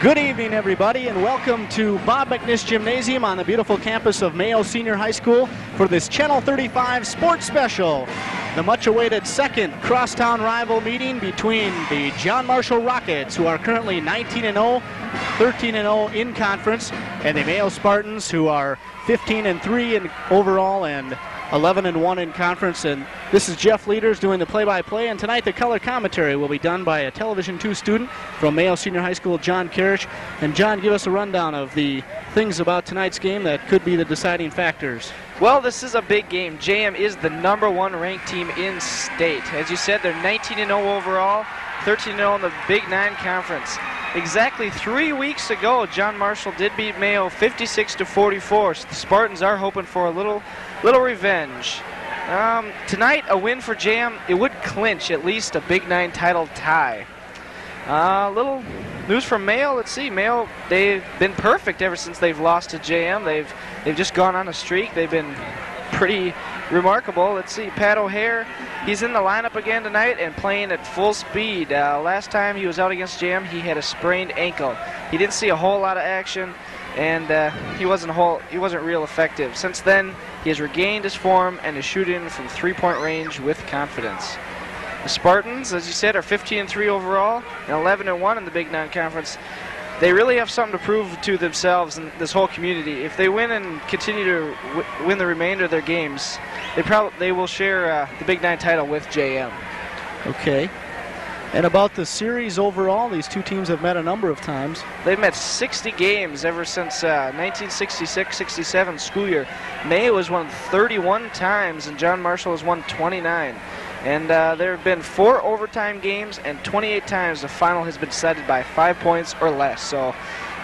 Good evening, everybody, and welcome to Bob McNish Gymnasium on the beautiful campus of Mayo Senior High School for this Channel 35 Sports Special. The much-awaited second crosstown rival meeting between the John Marshall Rockets, who are currently 19-0, 13-0 in conference, and the Mayo Spartans, who are 15-3 in overall and 11-1 in conference. And this is Jeff Leaders doing the play-by-play, and tonight the color commentary will be done by a Television 2 student from Mayo Senior High School, John Karish. And John, give us a rundown of the things about tonight's game that could be the deciding factors. Well, this is a big game. JM is the #1 ranked team in state. As you said, they're 19-0 overall, 13-0 in the Big 9 Conference. Exactly 3 weeks ago, John Marshall did beat Mayo 56-44. So the Spartans are hoping for a little revenge. Tonight, a win for JM, it would clinch at least a Big 9 title tie. Little news from Mayo. Let's see. Mayo, they've been perfect ever since they've lost to JM. They've just gone on a streak. They've been pretty remarkable. Let's see. Pat O'Hare, he's in the lineup again tonight and playing at full speed. Last time he was out against JM, he had a sprained ankle. He didn't see a whole lot of action, and he wasn't real effective. Since then, he has regained his form and is shooting from three-point range with confidence. The Spartans, as you said, are 15-3 overall and 11-1 in the Big 9 Conference. They really have something to prove to themselves and this whole community. If they win and continue to win the remainder of their games, they will share the Big 9 title with JM. Okay. And about the series overall, these two teams have met a number of times. They've met 60 games ever since 1966-67 school year. Mayo has won 31 times and John Marshall has won 29. And there have been 4 overtime games, and 28 times the final has been decided by 5 points or less. So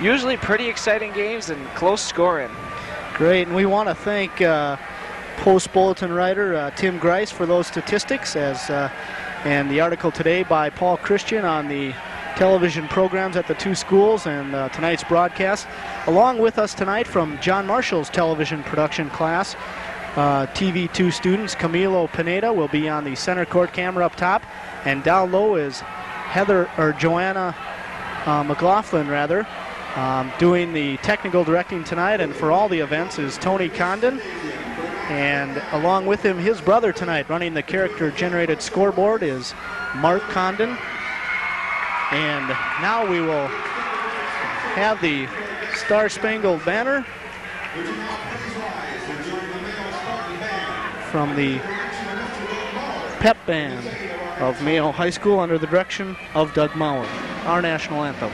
usually pretty exciting games and close scoring. Great, and we want to thank Post Bulletin writer Tim Grice for those statistics, and the article today by Paul Christian on the television programs at the two schools and tonight's broadcast. Along with us tonight from John Marshall's television production class, TV2 students, Camilo Pineda will be on the center court camera up top, and down low is Joanna McLaughlin, doing the technical directing tonight, and for all the events is Tony Condon. And along with him, his brother tonight, running the character-generated scoreboard, is Mark Condon. And now we will have the Star-Spangled Banner from the pep band of Mayo High School under the direction of Doug Mauer, our national anthem.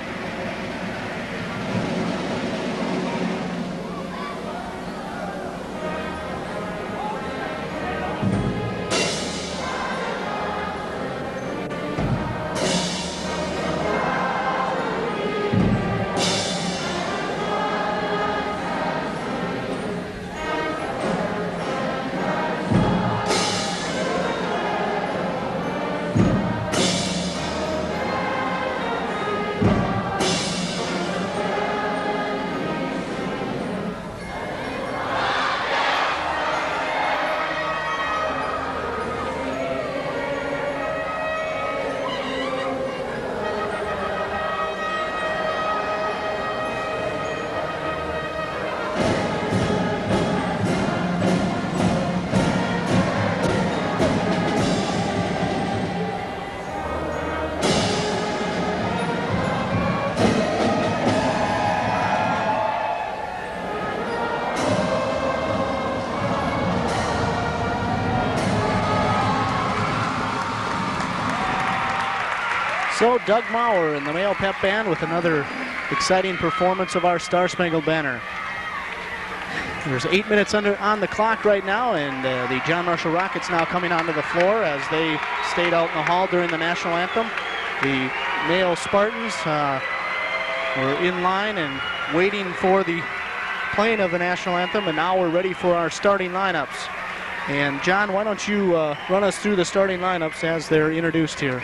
So Doug Mauer and the Mayo Pep Band with another exciting performance of our Star-Spangled Banner. There's 8 minutes on the clock right now, and the John Marshall Rockets now coming onto the floor as they stayed out in the hall during the national anthem. The Mayo Spartans were in line and waiting for the playing of the national anthem, and now we're ready for our starting lineups. And John, why don't you run us through the starting lineups as they're introduced here.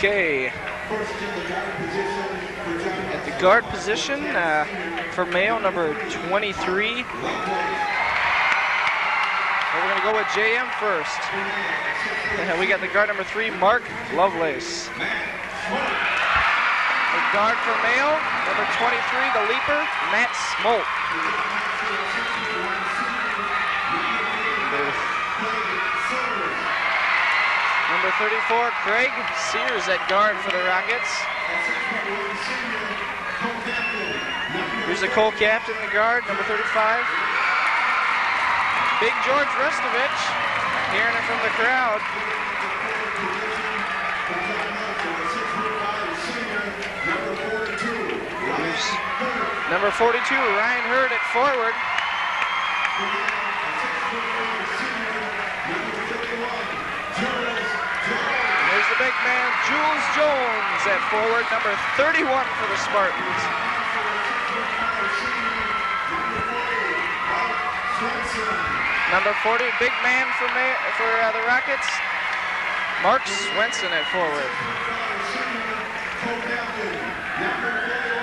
Okay. At the guard position for Mayo, number 23. We're going to go with JM first. We got the guard number 3, Mark Lovelace. A guard for Mayo, number 23, the leaper, Matt Smolt. Number 34, Craig Sears at guard for the Rockets. Here's the co-captain, the guard, number 35. Big George Restovich, hearing it from the crowd. Here's number 42, Ryan Hurd at forward. There's the big man, Jules Jones at forward, number 31 for the Spartans. Number 40, big man for the Rockets, Mark Swenson at forward.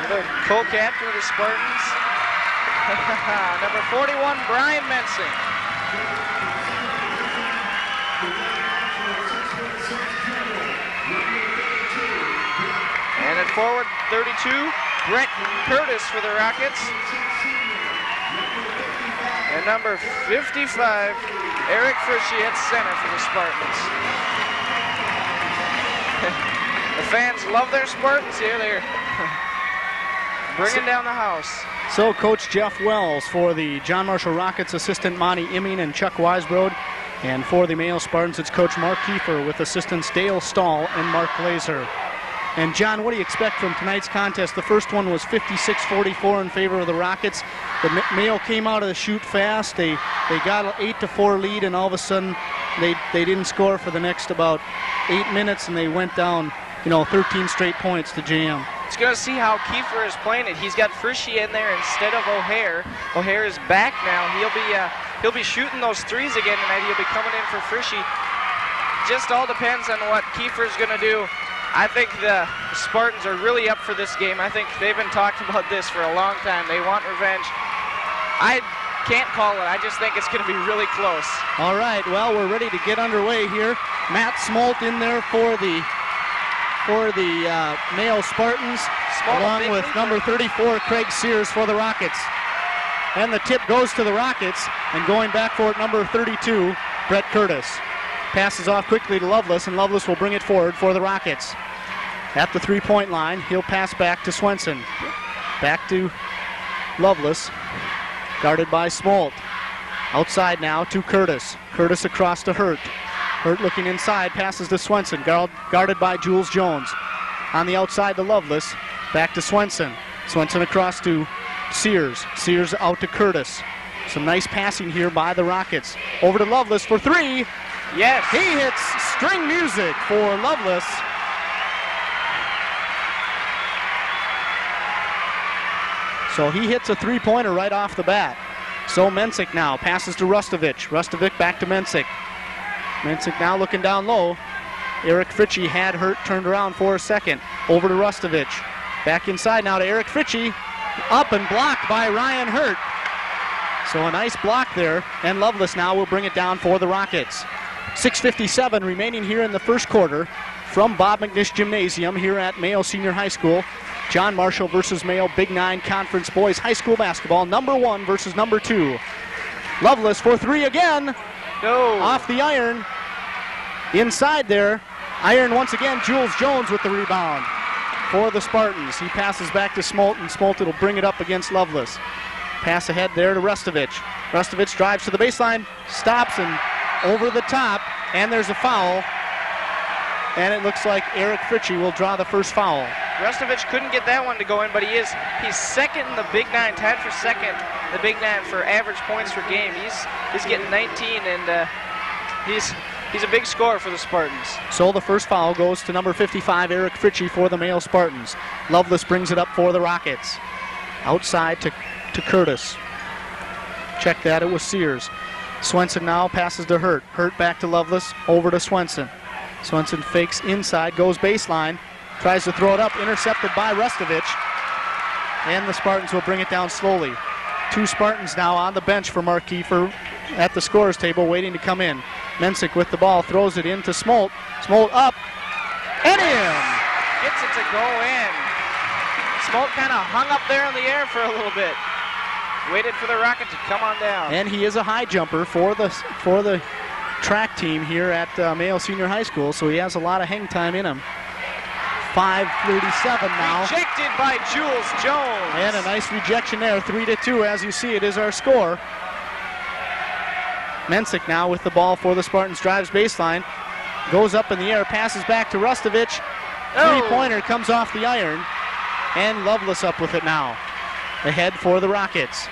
The co-captain of the Spartans. Number 41, Brian Mensing. And at forward, 32, Brett Curtis for the Rockets. And number 55, Eric Frischi at center for the Spartans. The fans love their Spartans here. They're bringing down the house. So Coach Jeff Wells for the John Marshall Rockets, assistant Monty Imming and Chuck Weisbrod. And for the Mayo Spartans, it's Coach Mark Kiefer with assistants Dale Stahl and Mark Glazer. And John, what do you expect from tonight's contest? The first one was 56-44 in favor of the Rockets. The Mayo came out of the chute fast. They got an 8-4 lead, and all of a sudden they didn't score for the next about 8 minutes, and they went down, 13 straight points to JM. It's going to see how Kiefer is playing it. He's got Frischi in there instead of O'Hare. O'Hare is back now. He'll be shooting those threes again tonight. He'll be coming in for Frischi. Just all depends on what Kiefer's going to do. I think the Spartans are really up for this game. I think they've been talking about this for a long time. They want revenge. I can't call it. I just think it's going to be really close. All right, well, we're ready to get underway here. Matt Smolt in there for the Mayo Spartans, along with number 34, Craig Sears for the Rockets. And the tip goes to the Rockets, and going back for it, number 32, Brett Curtis. Passes off quickly to Lovelace, and Lovelace will bring it forward for the Rockets. At the three-point line, he'll pass back to Swenson. Back to Lovelace, guarded by Smolt. Outside now to Curtis. Curtis across to Hurt. Hurt looking inside, passes to Swenson, guarded by Jules Jones. On the outside to Lovelace, back to Swenson. Swenson across to Sears. Sears out to Curtis. Some nice passing here by the Rockets. Over to Lovelace for three. Yes. He hits string music for Lovelace. So he hits a three-pointer right off the bat. So Mensick now passes to Rustovich. Rustovich back to Mensick. Mensick now looking down low. Eric Fritchi had Hurt turned around for a second. Over to Rustovich. Back inside now to Eric Fritchi. Up and blocked by Ryan Hurt. So a nice block there. And Lovelace now will bring it down for the Rockets. 6:57 remaining here in the first quarter from Bob McNish Gymnasium here at Mayo Senior High School. John Marshall versus Mayo Big 9 Conference Boys High School Basketball. Number 1 versus number 2. Lovelace for three again. No. Off the iron. Inside there. Iron once again. Jules Jones with the rebound for the Spartans. He passes back to Smolt, and Smolt will bring it up against Lovelace. Pass ahead there to Rustovich. Rustovich drives to the baseline, stops, and over the top, and there's a foul. And it looks like Eric Fritchi will draw the first foul. Rustovich couldn't get that one to go in, but he's second in the Big 9, tied for second in the Big 9 for average points per game. He's getting 19, and he's a big scorer for the Spartans. So the first foul goes to number 55, Eric Fritchi, for the Mayo Spartans. Lovelace brings it up for the Rockets. Outside to Curtis. Check that, it was Sears. Swenson now passes to Hurt. Hurt back to Lovelace, over to Swenson. Swenson fakes inside, goes baseline, tries to throw it up, intercepted by Rustovich. And the Spartans will bring it down slowly. Two Spartans now on the bench for Mark Kiefer at the scorer's table waiting to come in. Mensick with the ball, throws it into Smolt. Smolt up and in. Gets it to go in. Smoke kind of hung up there in the air for a little bit. Waited for the rocket to come on down. And he is a high jumper for the track team here at Mayo Senior High School, so he has a lot of hang time in him. 5:37 now. Rejected by Jules Jones. And a nice rejection there, 3-2. As you see, it is our score. Mensick now with the ball for the Spartans, drives baseline, goes up in the air, passes back to Rustovich. Three-pointer comes off the iron, and Lovelace up with it now. Ahead for the Rockets.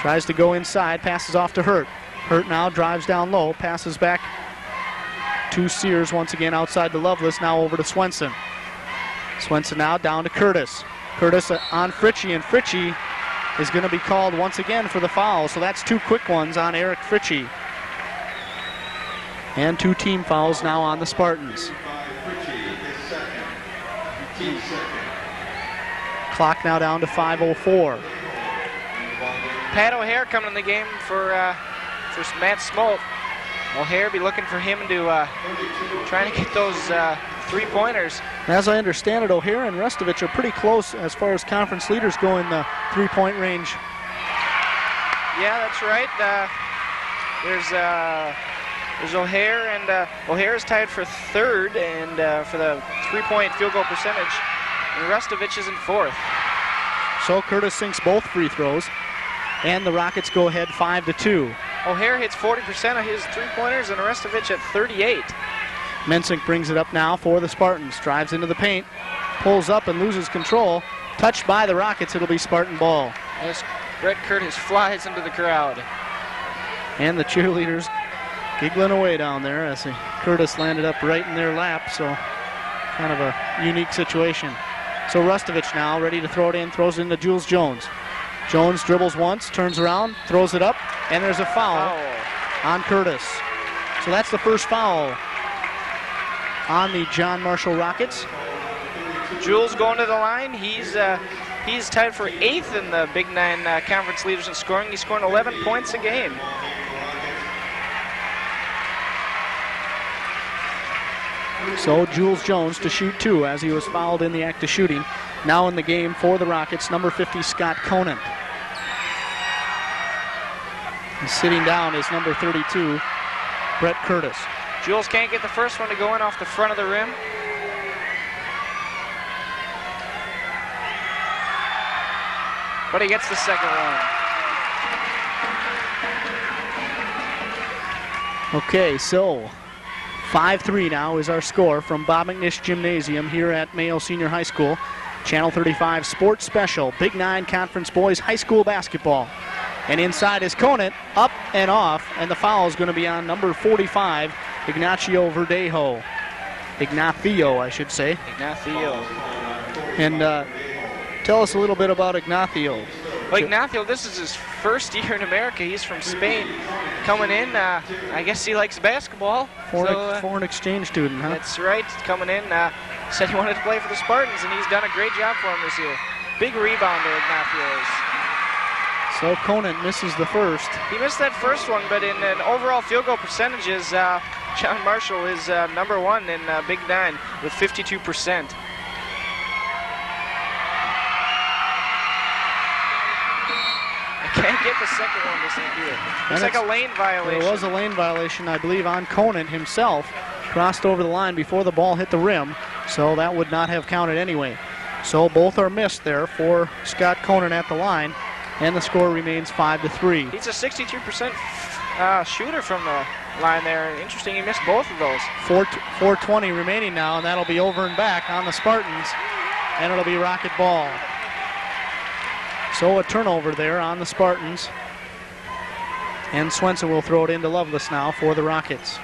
Tries to go inside, passes off to Hurt. Hurt now drives down low, passes back to Sears once again outside to Lovelace, now over to Swenson. Swenson now down to Curtis. Curtis on Fritchie, and Fritchie is going to be called once again for the foul, so that's two quick ones on Eric Fritchie. And two team fouls now on the Spartans. Clock now down to 5:04. Pat O'Hare coming in the game for Matt Smoke. O'Hare be looking for him to trying to get those three-pointers. As I understand it, O'Hare and Restovich are pretty close as far as conference leaders go in the three-point range. Yeah, that's right. There's O'Hare, and O'Hare is tied for third and for the three-point field goal percentage, and Restovich is in fourth. So Curtis sinks both free throws, and the Rockets go ahead 5-2. O'Hare hits 40% of his three-pointers, and Restovich at 38. Mensick brings it up now for the Spartans. Drives into the paint, pulls up and loses control. Touched by the Rockets, it'll be Spartan ball. As Brett Curtis flies into the crowd. And the cheerleaders giggling away down there as Curtis landed up right in their lap, so kind of a unique situation. So Rustovich now ready to throw it in, throws it into Jules Jones. Jones dribbles once, turns around, throws it up, and there's a foul on Curtis. So that's the first foul on the John Marshall Rockets. Jules going to the line. He's tied for 8th in the Big Nine Conference leaders in scoring. He's scoring 11 points a game. So Jules Jones to shoot two as he was fouled in the act of shooting. Now in the game for the Rockets, number 50, Scott Conant. And sitting down is number 32, Brett Curtis. Jules can't get the first one to go in off the front of the rim. But he gets the second one. Okay, so 5-3 now is our score from Bob McNish Gymnasium here at Mayo Senior High School. Channel 35 Sports Special, Big Nine Conference Boys High School Basketball. And inside is Conant, up and off, and the foul is going to be on number 45, Ignacio Verdejo. Ignacio, I should say. Ignacio. And tell us a little bit about Ignacio. Well, Ignacio, this is his first year in America. He's from Spain. Coming in, I guess he likes basketball. Foreign exchange student, huh? That's right. Coming in, said he wanted to play for the Spartans, and he's done a great job for him this year. Big rebounder, Ignacio is. So Conant misses the first. He missed that first one, but in overall field goal percentages, John Marshall is number one in Big Nine with 52%. Can't get the second one this year. Looks like a lane violation. There was a lane violation, I believe, on Conant himself. Crossed over the line before the ball hit the rim, so that would not have counted anyway. So both are missed there for Scott Conant at the line, and the score remains 5-3. He's a 63% shooter from the line there. Interesting, he missed both of those. 4:20 remaining now, and that'll be over and back on the Spartans, and it'll be Rocket ball. So a turnover there on the Spartans. And Swenson will throw it into Lovelace now for the Rockets.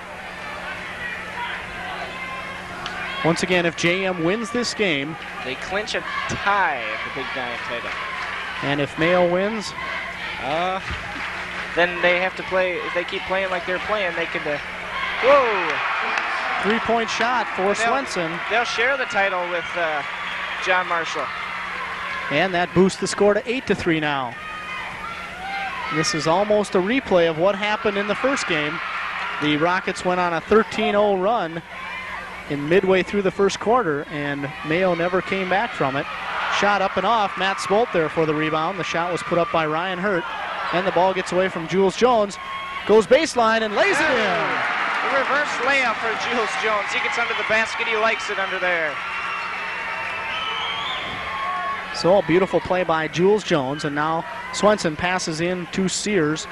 Once again, if JM wins this game, they clinch a tie at the Big Nine title. And if Mayo wins, then they have to play. If they keep playing like they're playing, they could. Whoa! 3-point shot for Swenson. They'll share the title with John Marshall. And that boosts the score to 8-3 now. This is almost a replay of what happened in the first game. The Rockets went on a 13-0 run in midway through the first quarter, and Mayo never came back from it. Shot up and off. Matt Smolt there for the rebound. The shot was put up by Ryan Hurt. And the ball gets away from Jules Jones. Goes baseline and lays it in. A reverse layup for Jules Jones. He gets under the basket. He likes it under there. So a beautiful play by Jules Jones. And now Swenson passes in to Sears.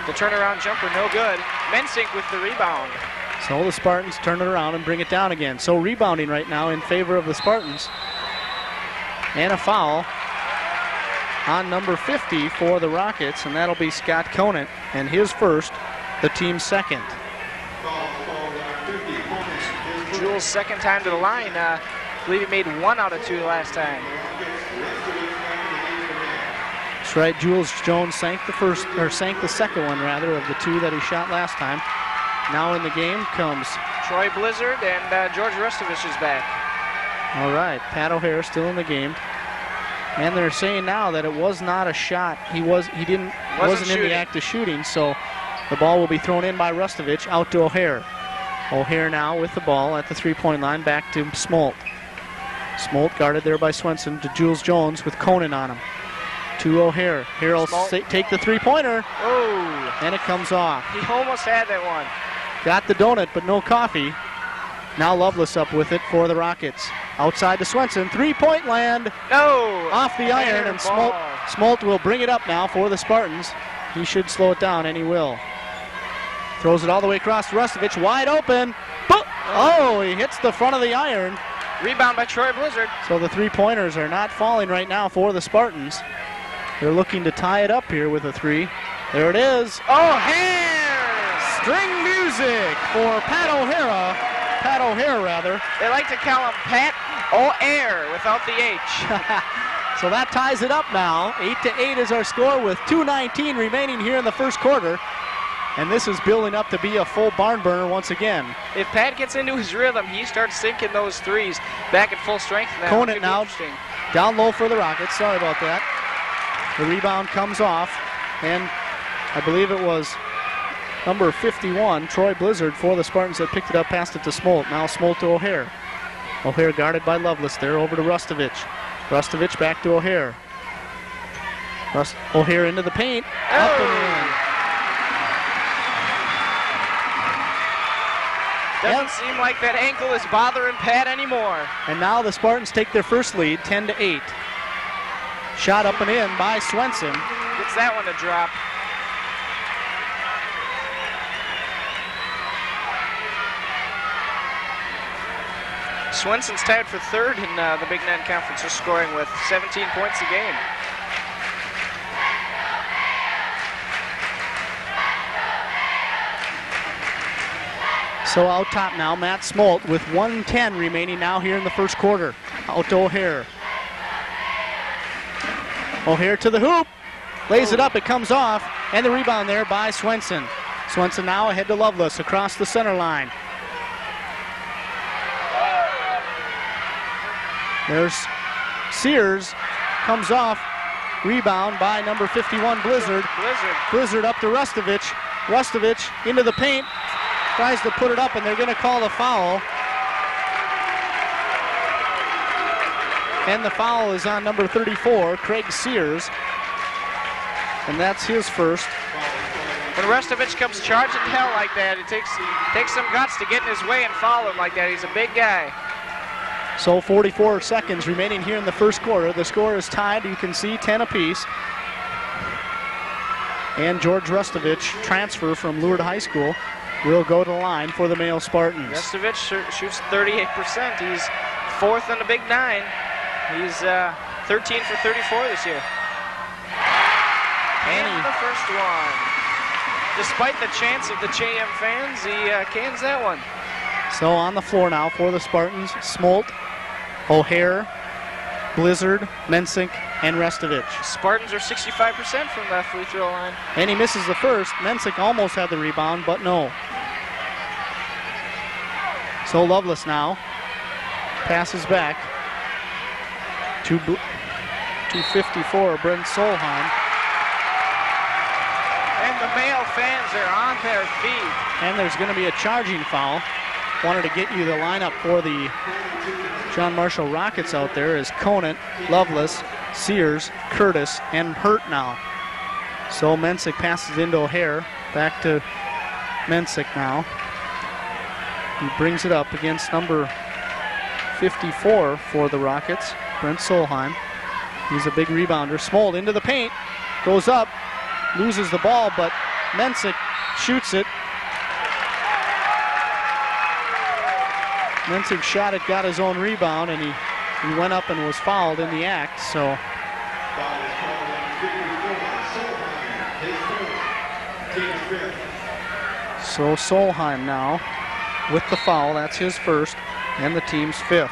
The turnaround jumper, no good. Mensink with the rebound. So the Spartans turn it around and bring it down again. So rebounding right now in favor of the Spartans. And a foul on number 50 for the Rockets, and that'll be Scott Conant, and his first, the team's second. Jules' second time to the line. I believe he made 1 out of 2 last time. That's right. Jules Jones sank the second one rather of the 2 that he shot last time. Now in the game comes Troy Blizzard, and George Rustovich is back. All right, Pat O'Hare still in the game, and they're saying now that it was not a shot. He wasn't in the act of shooting, so the ball will be thrown in by Rustovich out to O'Hare. O'Hare now with the ball at the 3-point line, back to Smolt. Smolt guarded there by Swenson to Jules Jones with Conant on him. To O'Hare. O'Hare will take the 3-pointer. Oh, and it comes off. He almost had that one. Got the donut, but no coffee. Now Lovelace up with it for the Rockets. Outside to Swenson, 3-point land. No! Off the iron, and Smolt will bring it up now for the Spartans. He should slow it down, and he will. Throws it all the way across to Rustovich, wide open. Oh, he hits the front of the iron. Rebound by Troy Blizzard. So the 3-pointers are not falling right now for the Spartans. They're looking to tie it up here with a 3. There it is. O'Hare! String music for Pat O'Hara. Pat O'Hare, rather. They like to call him Pat O'Hare without the H. So that ties it up now. 8-8 is our score with 2:19 remaining here in the first quarter. And this is building up to be a full barn burner once again. If Pat gets into his rhythm, he starts sinking those threes back at full strength. Conant now down low for the Rockets. Sorry about that. The rebound comes off, and I believe it was number 51, Troy Blizzard, for the Spartans that picked it up, passed it to Smolt. Now Smolt to O'Hare. O'Hare guarded by Lovelace there, over to Rustovich. Rustovich back to O'Hare. O'Hare into the paint. Oh. Up and in. Doesn't seem like that ankle is bothering Pat anymore. And now the Spartans take their first lead, 10-8. Shot up and in by Swenson. Gets that one to drop. Swenson's tied for third in the Big Ten Conference, just scoring with 17 points a game. So out top now, Matt Smolt with 1:10 remaining now here in the first quarter. Out to O'Hare. O'Hare to the hoop. Lays it up, it comes off, and the rebound there by Swenson. Swenson now ahead to Lovelace across the center line. There's Sears, comes off. Rebound by number 51, Blizzard. Blizzard up to Rustovich. Rustovich into the paint. Tries to put it up, and they're going to call the foul. And the foul is on number 34, Craig Sears. And that's his first. When Rustovich comes charging to hell like that, it takes some guts to get in his way and foul him like that. He's a big guy. So 44 seconds remaining here in the first quarter. The score is tied, you can see, 10 apiece. And George Rustovich, transfer from Lourdes High School, will go to the line for the Mayo Spartans. Rustovich shoots 38%. He's fourth in the Big Nine. He's 13 for 34 this year. And the first one. Despite the chants of the JM fans, he cans that one. So on the floor now for the Spartans, Smolt, O'Hare, Blizzard, Mensink, and Rustovich. Spartans are 65% from the free throw line. And he misses the first. Mensink almost had the rebound, but no. So Lovelace now passes back to 54, Brent Solheim. And the Mayo fans are on their feet. And there's going to be a charging foul. wanted to get you the lineup for the John Marshall Rockets out there is Conant, Lovelace, Sears, Curtis, and Hurt now. So Mensick passes into O'Hare. Back to Mensick now. He brings it up against number 54 for the Rockets, Brent Solheim. He's a big rebounder. Smold into the paint, goes up, loses the ball, but Mensick shoots it. Mensick shot it, got his own rebound, and he went up and was fouled in the act. So Solheim now with the foul. That's his first and the team's fifth.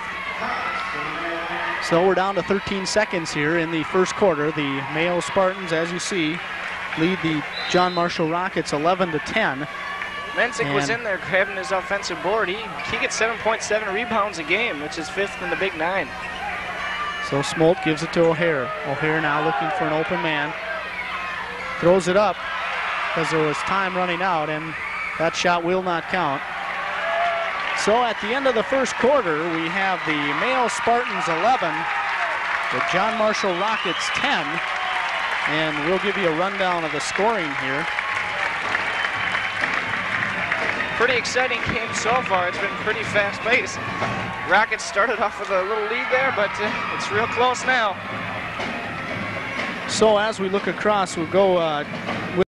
So we're down to 13 seconds here in the first quarter. The Mayo Spartans, as you see, lead the John Marshall Rockets 11-10. Mensick was in there grabbing his offensive board. He gets 7.7 rebounds a game, which is fifth in the Big Nine. So Smolt gives it to O'Hare. O'Hare now looking for an open man. Throws it up because there was time running out, and that shot will not count. So at the end of the first quarter, we have the Mayo Spartans 11, the John Marshall Rockets 10, and we'll give you a rundown of the scoring here. Pretty exciting game so far. It's been pretty fast-paced. Rockets started off with a little lead there, but it's real close now. So as we look across, we'll go